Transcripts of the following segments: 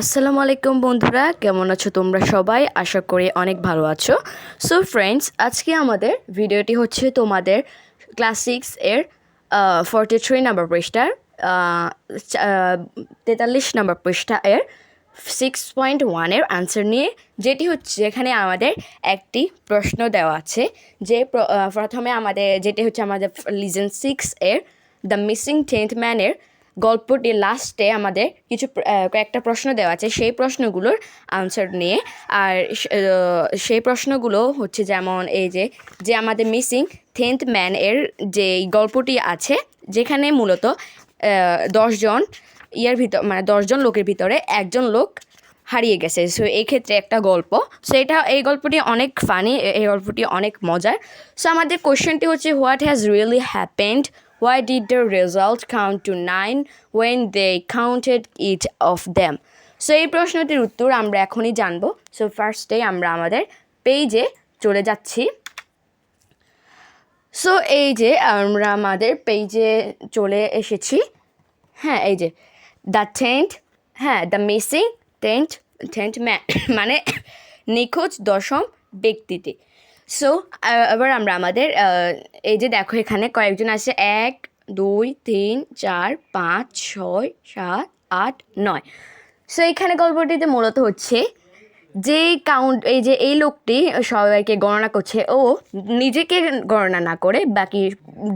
আসসালামু আলাইকুম বন্ধুরা, কেমন আছো তোমরা সবাই? আশা করি অনেক ভালো আছো। সো ফ্রেন্ডস, আজকে আমাদের ভিডিওটি হচ্ছে তোমাদের ক্লাস 6 এর 43 নম্বর পৃষ্ঠার 43 নম্বর পৃষ্ঠা এর 6.1 এর আনসার নিয়ে, যেটি হচ্ছে এখানে আমাদের একটি প্রশ্ন দেওয়া আছে। যে প্রথমে আমাদের যেটি হচ্ছে আমাদের লিসন 6 এর দ্য মিসিং 10th ম্যানের গল্পটির লাস্টে আমাদের কয়েকটা প্রশ্ন দেওয়া আছে, সেই প্রশ্নগুলোর আনসার নিয়ে। আর সেই প্রশ্নগুলো হচ্ছে যেমন এই যে আমাদের মিসিং 10th ম্যান এর যে গল্পটি আছে, যেখানে মূলত 10জন মানে 10জন লোকের ভিতরে একজন লোক হারিয়ে গেছে। সো এই ক্ষেত্রে একটা গল্প। সো এই গল্পটি অনেক ফানি, এই গল্পটি অনেক মজার। সো আমাদের কোয়েশ্চেনটি হচ্ছে, what has really happened? Why did the result count to 9 when they counted each of them? So এই প্রশ্নটির উত্তর আমরা এখনই জানবো। সো ফার্স্টে আমরা আমাদের পেজে চলে যাচ্ছি। সো এই যে আমরা আমাদের পেজে চলে এসেছি। হ্যাঁ, এই যে দ্য মিসিং টেন্থ ম্যান মানে নিখোঁজ দশম ব্যক্তিটি। সো এবার আমরা আমাদের এই যে দেখো, এখানে কয়েকজন আছে, 1 2 3 4 5 6 7 8 9। সো এইখানে গল্পটিতে মূলত হচ্ছে যে এই লোকটি সবাইকে গণনা করছে, ও নিজেকে গণনা না করে বাকি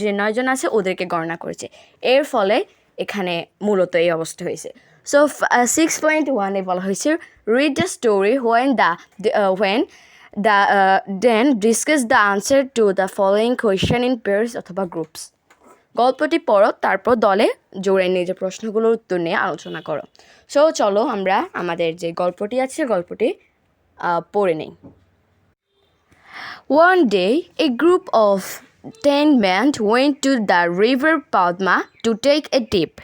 যে 9জন আছে ওদেরকে গণনা করেছে। এর ফলে এখানে মূলত এই অবস্থা হয়েছে। সো 6.1-এ বলা হয়েছে, read the story when then discuss the answer to the following question in pairs অথবা গ্রুপস। গল্পটি পড়ো, তারপর দলে জোড়ে নিয়ে যে প্রশ্নগুলোর উত্তর নিয়ে আলোচনা করো। সো চলো আমরা আমাদের যে গল্পটি আছে গল্পটি পড়ে নেই। One day, a group of 10 men went to the river Padma to take a dip.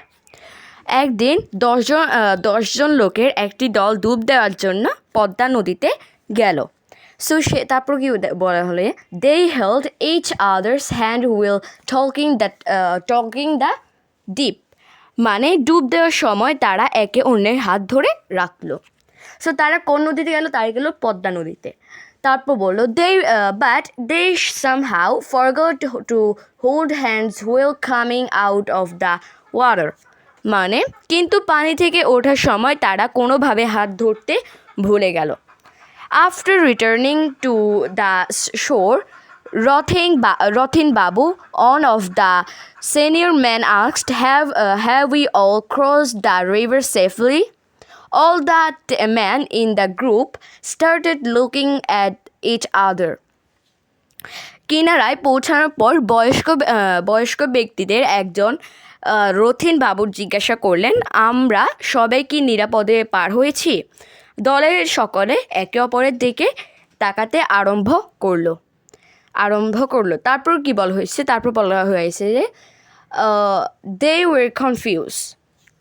একদিন 10জন লোকের একটি দল ডুব দেওয়ার জন্য পদ্মা নদীতে গেল। সো তারপর কি বলা হলে, they held each other's hand while talking the dip, মানে ডুব দেওয়ার সময় তারা একে অন্যের হাত ধরে রাখলো। সো তারা কোন নদীতে গেল? তারা গেল পদ্মা নদীতে। তারপর বললো, but they somehow forgot to hold hands while coming out of the water, মানে কিন্তু পানি থেকে ওঠার সময় তারা কোনোভাবে হাত ধরতে ভুলে গেল। আফটার রিটার্নিং টু দ্য শোর, Rothin Babu, one of the senior men, asked, Have we all crossed the river safely? All the men in the group started looking at each other. কিনারায় পৌঁছানোর পর বয়স্ক ব্যক্তিদের একজন রথিন বাবুর জিজ্ঞাসা করলেন, আমরা সবাই কি নিরাপদে পার হয়েছি? দলের সকলে একে অপরের দিকে তাকাতে আরম্ভ করলো। তারপর কি বলা হয়েছে? তারপর বলা হয়েছে যে দে ওয়ার কনফিউজ,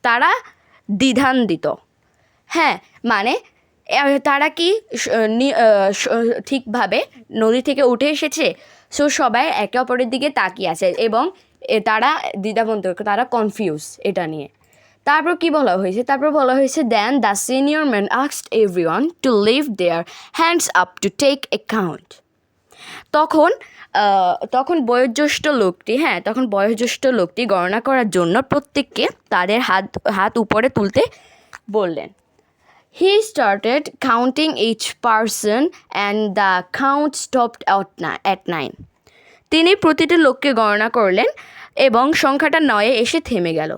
তারা দ্বিধান্বিত। হ্যাঁ, মানে তারা কি ঠিকভাবে নদী থেকে উঠে এসেছে? সো সবাই একে অপরের দিকে তাকিয়ে আছে এবং তারা দ্বিধাবন্ত, তারা কনফিউজ এটা নিয়ে। তারপর কি বলা হয়েছে? Then the senior man asked everyone to lift their hands up to take account. তখন বয়োজ্যেষ্ঠ লোকটি গণনা করার জন্য প্রত্যেককে তাদের হাত উপরে তুলতে বললেন। He started counting each person and the count stopped at 9. তিনি প্রতিটি লোককে গণনা করলেন এবং সংখ্যাটা 9-এ এসে থেমে গেল।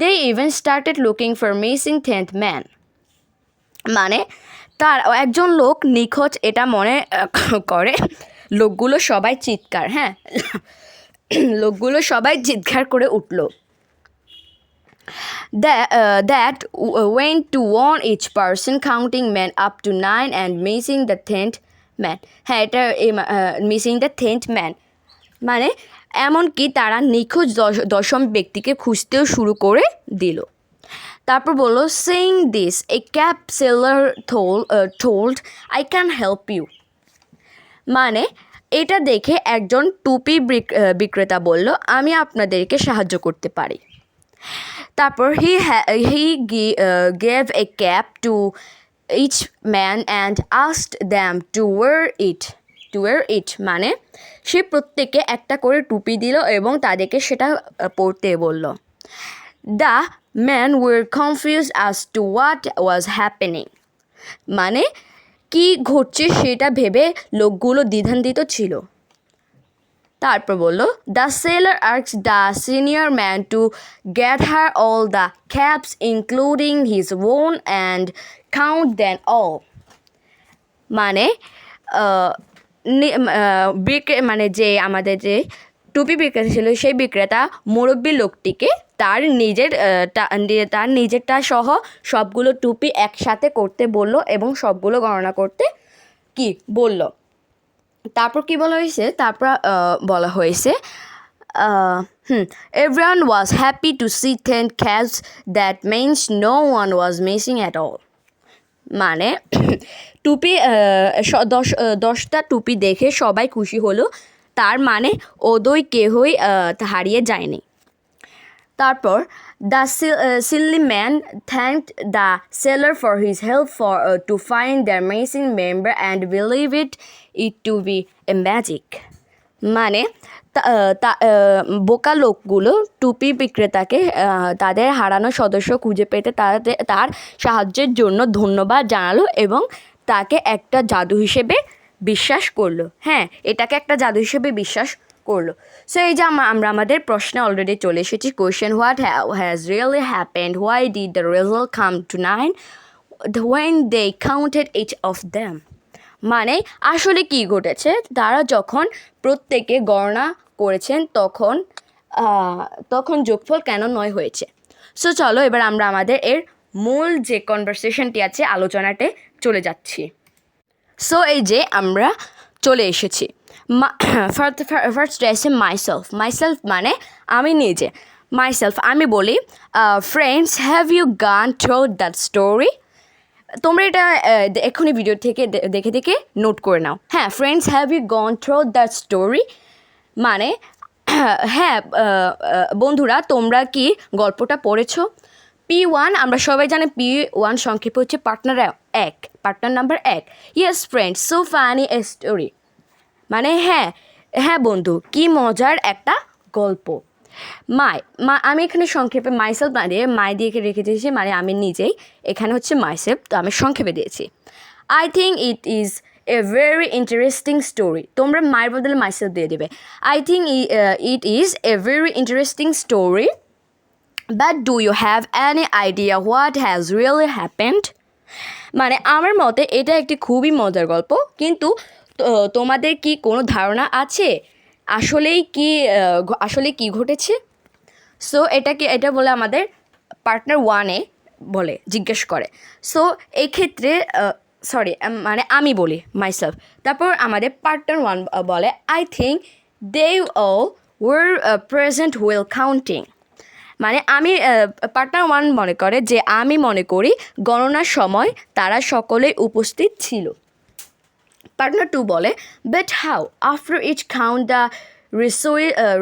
They even started looking for missing 10th man, মানে তার একজন লোক নিখোঁজ এটা মনে করে লোকগুলো সবাই চিৎকার করে উঠল। That went to warn each person, counting men up to 9 and missing the 10th man. হ্যাঁ, এটা missing the 10th man মানে এমনকি তারা নিখোঁজ দশম ব্যক্তিকে খুঁজতেও শুরু করে দিল। তারপর বললো, saying this, a cab seller told, I can help you. মানে এটা দেখে একজন টুপি বিক্রেতা বলল, আমি আপনাদেরকে সাহায্য করতে পারি। তারপর he gave a cap to each man and asked them to wear it মানে সে প্রত্যেককে একটা করে টুপি দিল এবং তাদেরকে সেটা পরতে বলল. The men were confused as to what was happening. মানে কি ঘটছে সেটা ভেবে লোকগুলো দ্বিধান্বিত ছিল. তারপর বলল, the sailor asked the senior man to gather all the caps including his own and count them all. মানে মানে যে আমাদের যে টুপি বিক্রেতা ছিল সেই বিক্রেতা মুরব্বী লোকটিকে তার নিজেরটা সহ সবগুলো টুপি একসাথে করতে বলল এবং সবগুলো গণনা করতে কি বলল. তারপর কি বলা হয়েছে everyone was happy to see 10 caps. That means no one was missing at all. মানে টুপি 10টা টুপি দেখে সবাই খুশি হলো, তার মানে ওদের কেউই হারিয়ে যায়নি. তারপর the silly man thanked the sailor for his help to find their missing member and believed it to be a magic. মানে বোকা লোকগুলো টুপি বিক্রেতাকে তাদের হারানো সদস্য খুঁজে পেতে তার সাহায্যের জন্য ধন্যবাদ জানালো এবং তাকে একটা জাদু হিসেবে বিশ্বাস করলো. এটাকে একটা জাদু হিসেবে বিশ্বাস করলো. সো এই যে আমরা আমাদের প্রশ্নে অলরেডি চলে এসেছি. Question, what has really happened, why did the result come to 9 when they counted each of them. মানে আসলে কি ঘটেছে, তারা যখন প্রত্যেকে গণনা করেছেন তখন যোগফল কেন 9 হয়েছে. সো চলো এবার আমরা আমাদের এর মূল যে কনভারসেশনটি আছে আলোচনাতে চলে যাচ্ছি. সো এই যে আমরা চলে এসেছি. ফার্স্ট আছে মাইসেলফ মানে আমি নিজে. মাইসেলফ আমি বলি, friends have you gone through that story. তোমরা এটা এক্ষুনি ভিডিও থেকে দেখে নোট করে নাও. Friends have you gone through that story মানে বন্ধুরা তোমরা কি গল্পটা পড়েছো. P1 আমরা সবাই জানি P1 সংক্ষেপে হচ্ছে partner number 1. Yes friends so funny a story মানে বন্ধু কি মজার একটা গল্প. আমি এখানে সংক্ষেপে মাইসেলফ দিয়ে রেখে দিয়েছি, মানে আমি নিজেই. এখানে হচ্ছে মাইসেলফ, তো আমি সংক্ষেপে দিয়েছি. I think it is a very interesting story. তোমরা মায়ের বদলে মাইসেলফ দিয়ে দেবে. I think it is a very interesting story, but do you have any idea what has really happened. মানে আমার মতে এটা একটি খুবই মজার গল্প, কিন্তু তোমাদের কি কোনো ধারণা আছে আসলেই কি ঘটেছে. সো এটা বলে আমাদের পার্টনার 1 বলে জিজ্ঞেস করে. সো এই ক্ষেত্রে মানে আমি বলি মাইসেলফ. তারপর আমাদের পার্টনার 1 বলে, I think they all were present while counting. মানে পার্টনার 1 মনে করে যে আমি মনে করি গণনার সময় তারা সকলেই উপস্থিত ছিল. পার্টনার 2 বলে, but how after each count the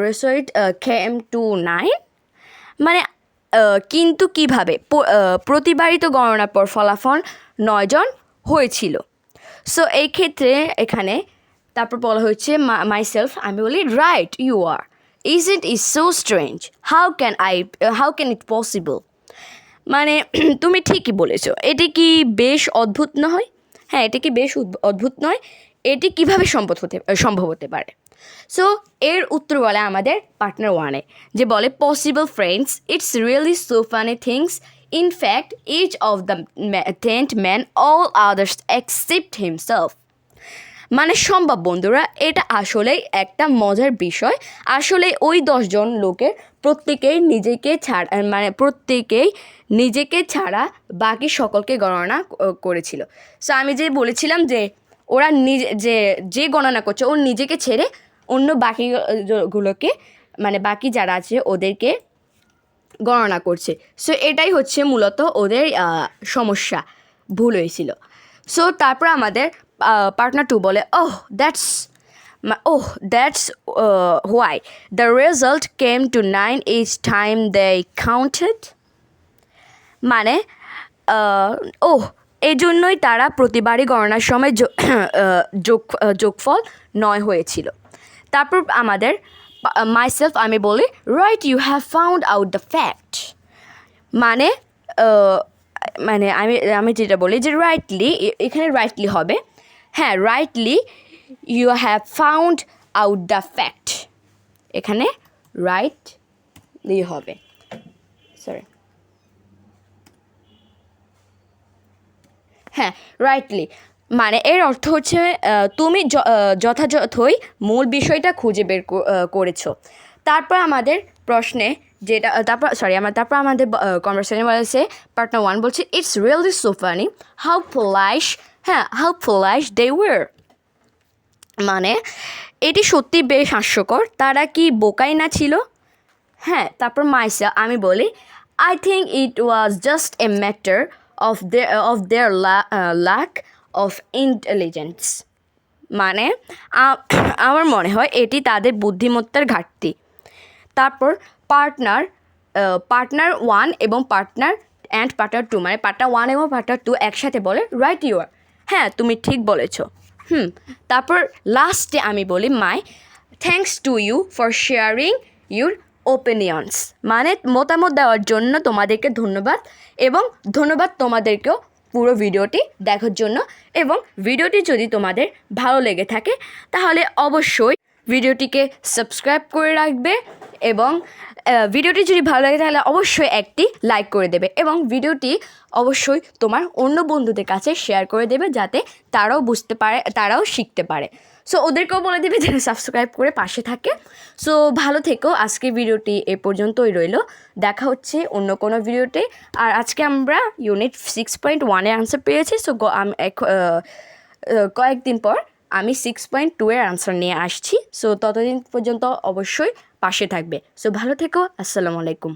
result came to 9. মানে কিন্তু কিভাবে প্রতিবারই তো গণনার পর ফলাফল 9 জন হয়েছিল. সো এই ক্ষেত্রে এখানে তারপর বলা হয়েছে মাইসেলফ আমি বলি, right you are, isn't it so strange, how can it possible. মানে তুমি ঠিকই বলেছো, এটি কি বেশ অদ্ভুত নয়. এটি কি বেশ অদ্ভুত নয়, এটি কীভাবে সম্ভব হতে পারে. সো এর উত্তর বলে আমাদের পার্টনার 1 যে বলে, possible friends, it's really so funny things. In fact each of the 10th man all others except himself. মানে সম্ভব বন্ধুরা, এটা আসলেই একটা মজার বিষয়. আসলে ওই 10 জন লোকের প্রত্যেকেই নিজেকে ছাড়া বাকি সকলকে গণনা করেছিল. সো আমি যে বলেছিলাম যে ওরা যে গণনা করছে ও নিজেকে ছেড়ে অন্য বাকিগুলোকে মানে বাকি যারা আছে ওদেরকে গণনা করছে. সো এটাই হচ্ছে মূলত ওদের সমস্যা, ভুল হয়েছিল. সো তারপর আমাদের পার্টনার 2 বলে, that's why the result came to 9 each time they counted. মানে এই জন্যই তারা প্রতিবারই গণনার সময় যোগফল 9 হয়েছিল। তারপর আমাদের মাইসেলফ আমি বলি right you have found out the fact, মানে আমি যেটা বলি যে রাইটলি, এখানে রাইটলি হবে, হ্যাঁ rightly you have found out the fact, এখানে রাইটলি হবে, সরি হ্যাঁ রাইটলি, মানে এর অর্থ হচ্ছে তুমি যথাযথই মূল বিষয়টা খুঁজে বের করেছো। তারপর আমাদের প্রশ্নে যেটা তারপর আমাদের কনভারসেশনে বলেছে পার্টনার 1 বলছে it's really so funny how foolish they were, মানে এটি সত্যি বেশ হাস্যকর, তারা কি বোকাই না ছিল। হ্যাঁ, তারপর মাইসেলফ আমি বলি I think it was just a matter of their lack of intelligence, মানে আমার মনে হয় এটি তাদের বুদ্ধিমত্তার ঘাটতি। তারপর পার্টনার 1 এবং পার্টনার 2, মানে পার্টনার 1 এবং পার্টনার 2 একসাথে বলে রাইট ইউ আর, হ্যাঁ তুমি ঠিক বলেছো। তারপর লাস্টে আমি বলি my thanks to you for sharing your opinions, মানে মতামত দেওয়ার জন্য তোমাদেরকে ধন্যবাদ, এবং ধন্যবাদ তোমাদেরকেও পুরো ভিডিওটি দেখার জন্য। এবং ভিডিওটি যদি তোমাদের ভালো লেগে থাকে তাহলে অবশ্যই ভিডিওটিকে সাবস্ক্রাইব করে রাখবে, এবং ভিডিওটি যদি ভালো লাগে তাহলে অবশ্যই একটি লাইক করে দেবে, এবং ভিডিওটি অবশ্যই তোমার অন্য বন্ধুদের কাছে শেয়ার করে দেবে যাতে তারাও বুঝতে পারে, তারাও শিখতে পারে। সো ওদেরকেও বলে দেবে যেন সাবস্ক্রাইব করে পাশে থাকে। সো ভালো থেকো, আজকের ভিডিওটি এ পর্যন্তই রইল, দেখা হচ্ছে অন্য কোনো ভিডিওতে। আর আজকে আমরা ইউনিট 6.1 আনসার পেয়েছি। সো কয়েকদিন পর আমি 6.2 আনসার নিয়ে আসছি। সো ততদিন পর্যন্ত অবশ্যই পাশে থাকবে। সো ভালো থেকো, আসসালামু আলাইকুম।